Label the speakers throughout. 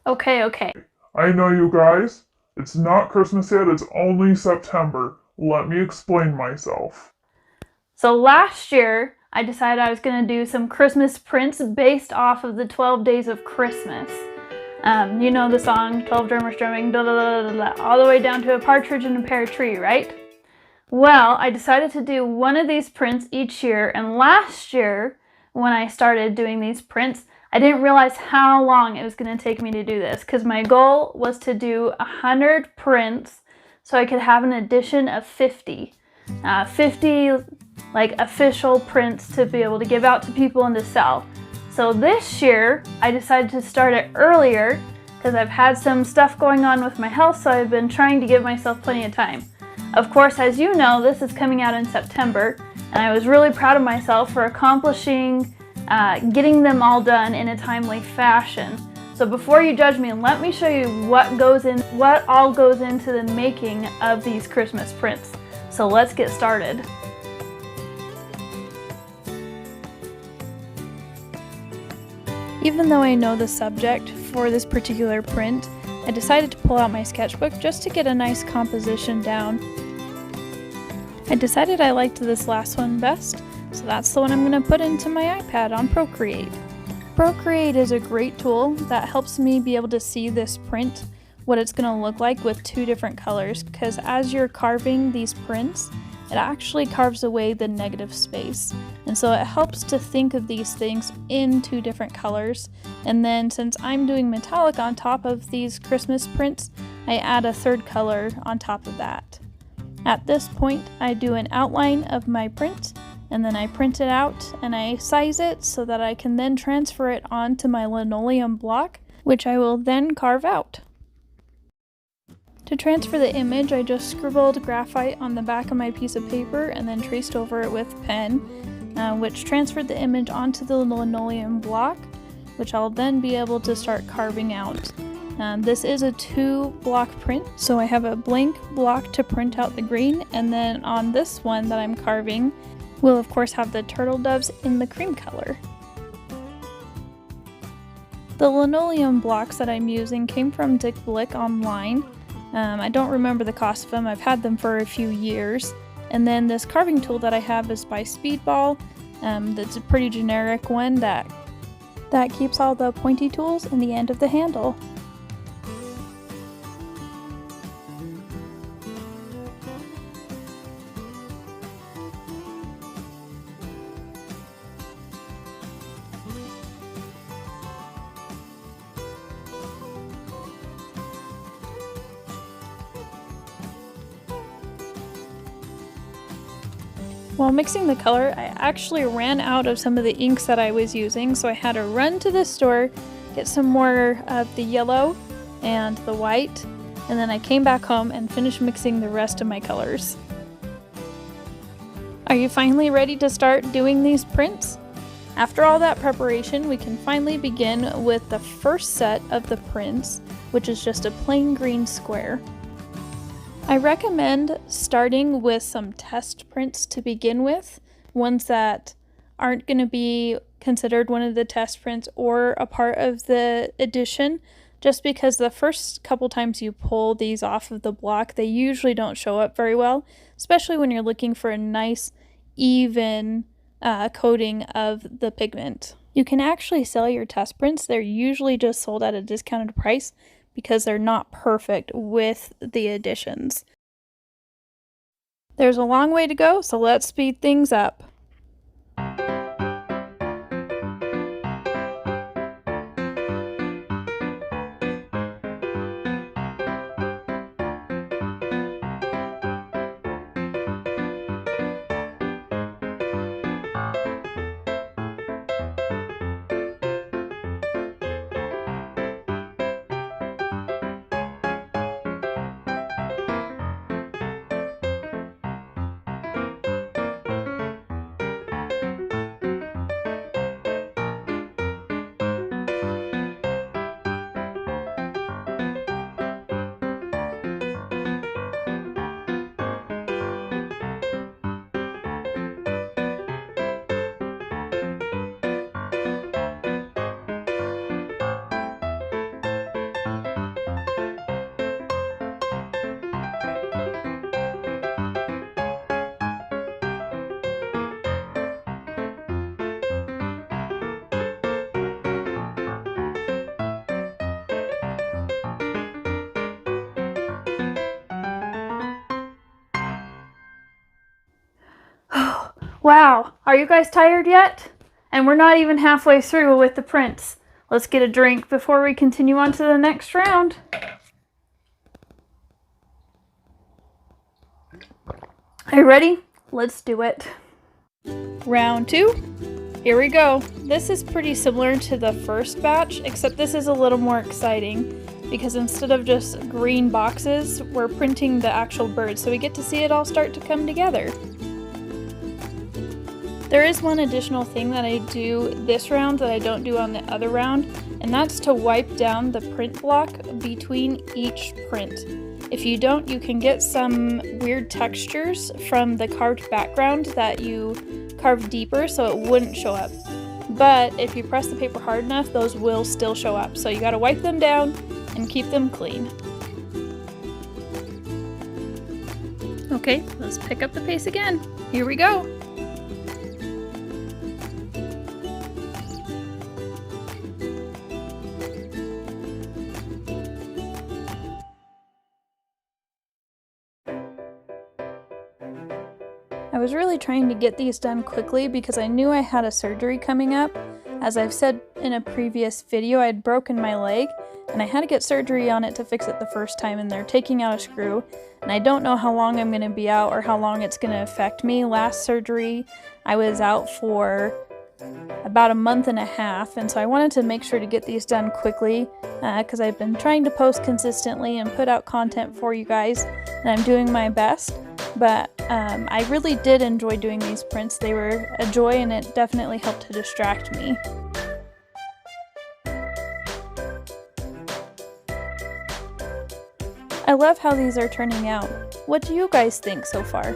Speaker 1: Okay.
Speaker 2: I know you guys. It's not Christmas yet, it's only September. Let me explain myself.
Speaker 1: So last year, I decided I was going to do some Christmas prints based off of the 12 Days of Christmas. You know the song, 12 drummers drumming, da da da da da, all the way down to a partridge in a pear tree, right? Well, I decided to do one of these prints each year, and last year, when I started doing these prints, I didn't realize how long it was going to take me to do this, because my goal was to do 100 prints so I could have an edition of 50. 50 like official prints to be able to give out to people and to sell. So this year, I decided to start it earlier because I've had some stuff going on with my health, so I've been trying to give myself plenty of time. Of course, as you know, this is coming out in September, and I was really proud of myself for accomplishing getting them all done in a timely fashion. So before you judge me, let me show you what all goes into the making of these Christmas prints. So let's get started. Even though I know the subject for this particular print, I decided to pull out my sketchbook just to get a nice composition down. I decided I liked this last one best, so that's the one I'm going to put into my iPad on Procreate. Procreate is a great tool that helps me be able to see this print, what it's going to look like with two different colors, because as you're carving these prints, it actually carves away the negative space. And so it helps to think of these things in two different colors. And then since I'm doing metallic on top of these Christmas prints, I add a third color on top of that. At this point, I do an outline of my print, and then I print it out and I size it so that I can then transfer it onto my linoleum block, which I will then carve out. To transfer the image, I just scribbled graphite on the back of my piece of paper and then traced over it with pen, which transferred the image onto the linoleum block, which I'll then be able to start carving out. This is a 2-block print, so I have a blank block to print out the green, and then on this one that I'm carving, we'll of course have the turtle doves in the cream color. The linoleum blocks that I'm using came from Dick Blick online. I don't remember the cost of them, I've had them for a few years. And then this carving tool that I have is by Speedball. That's a pretty generic one that keeps all the pointy tools in the end of the handle. While mixing the color, I actually ran out of some of the inks that I was using, so I had to run to the store, get some more of the yellow and the white, and then I came back home and finished mixing the rest of my colors. Are you finally ready to start doing these prints? After all that preparation, we can finally begin with the first set of the prints, which is just a plain green square. I recommend starting with some test prints to begin with, ones that aren't going to be considered one of the test prints or a part of the edition, just because the first couple times you pull these off of the block, they usually don't show up very well, especially when you're looking for a nice, even coating of the pigment. You can actually sell your test prints. They're usually just sold at a discounted price, because they're not perfect with the additions. There's a long way to go, so let's speed things up. Wow, are you guys tired yet? And we're not even halfway through with the prints. Let's get a drink before we continue on to the next round. Are you ready? Let's do it. Round 2. Here we go. This is pretty similar to the first batch, except this is a little more exciting because instead of just green boxes, we're printing the actual bird, so we get to see it all start to come together. There is one additional thing that I do this round that I don't do on the other round, and that's to wipe down the print block between each print. If you don't, you can get some weird textures from the carved background that you carve deeper so it wouldn't show up. But if you press the paper hard enough, those will still show up. So you gotta wipe them down and keep them clean. Okay, let's pick up the pace again. Here we go. I was really trying to get these done quickly because I knew I had a surgery coming up. As I've said in a previous video, I had broken my leg and I had to get surgery on it to fix it the first time, and they're taking out a screw. And I don't know how long I'm going to be out or how long it's going to affect me. Last surgery, I was out for about a month and a half, and so I wanted to make sure to get these done quickly because I've been trying to post consistently and put out content for you guys, and I'm doing my best. But I really did enjoy doing these prints. They were a joy and it definitely helped to distract me. I love how these are turning out. What do you guys think so far?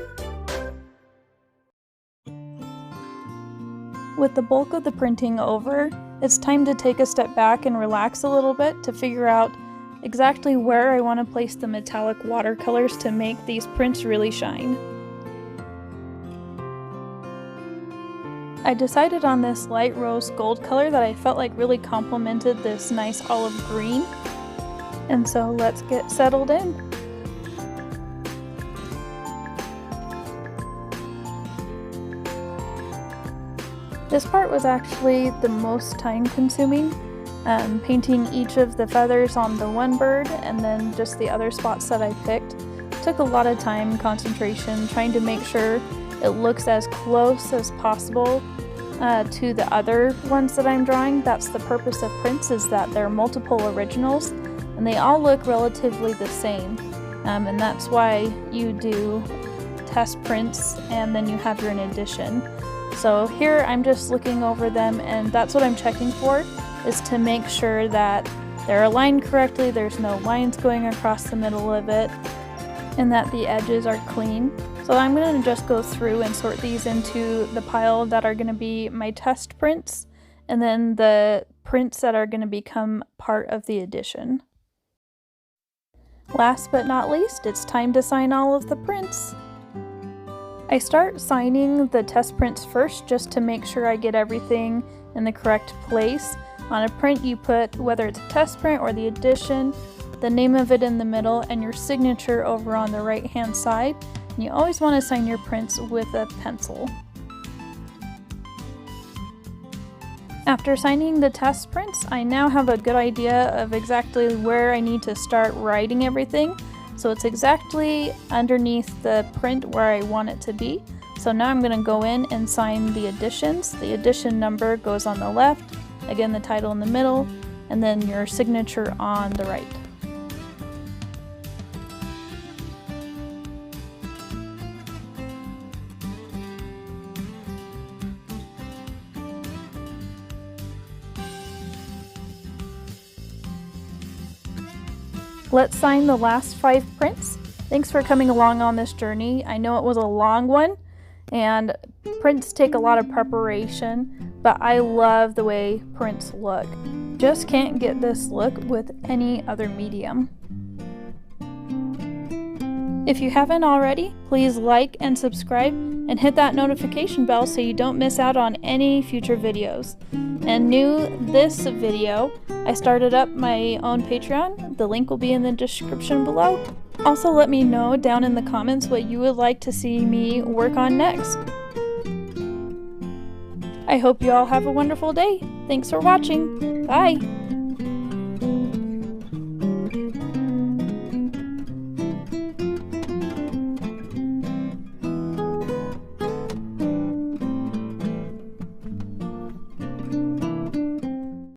Speaker 1: With the bulk of the printing over, it's time to take a step back and relax a little bit to figure out exactly where I want to place the metallic watercolors to make these prints really shine. I decided on this light rose gold color that I felt like really complemented this nice olive green. And so let's get settled in. This part was actually the most time consuming. Painting each of the feathers on the one bird and then just the other spots that I picked. Took a lot of time, concentration, trying to make sure it looks as close as possible to the other ones that I'm drawing. That's the purpose of prints, is that they're multiple originals and they all look relatively the same. And that's why you do test prints and then you have your edition. So here I'm just looking over them, and that's what I'm checking for, is to make sure that they're aligned correctly, there's no lines going across the middle of it, and that the edges are clean. So I'm going to just go through and sort these into the pile that are going to be my test prints, and then the prints that are going to become part of the edition. Last but not least, it's time to sign all of the prints. I start signing the test prints first just to make sure I get everything in the correct place. On a print you put, whether it's a test print or the edition, the name of it in the middle and your signature over on the right hand side. And you always want to sign your prints with a pencil. After signing the test prints, I now have a good idea of exactly where I need to start writing everything. So it's exactly underneath the print where I want it to be. So now I'm going to go in and sign the editions. The edition number goes on the left, again the title in the middle, and then your signature on the right. Let's sign the last 5 prints. Thanks for coming along on this journey. I know it was a long one, and prints take a lot of preparation, but I love the way prints look. Just can't get this look with any other medium. If you haven't already, please like and subscribe and hit that notification bell so you don't miss out on any future videos. And new this video, I started up my own Patreon. The link will be in the description below. Also, let me know down in the comments what you would like to see me work on next. I hope you all have a wonderful day. Thanks for watching. Bye!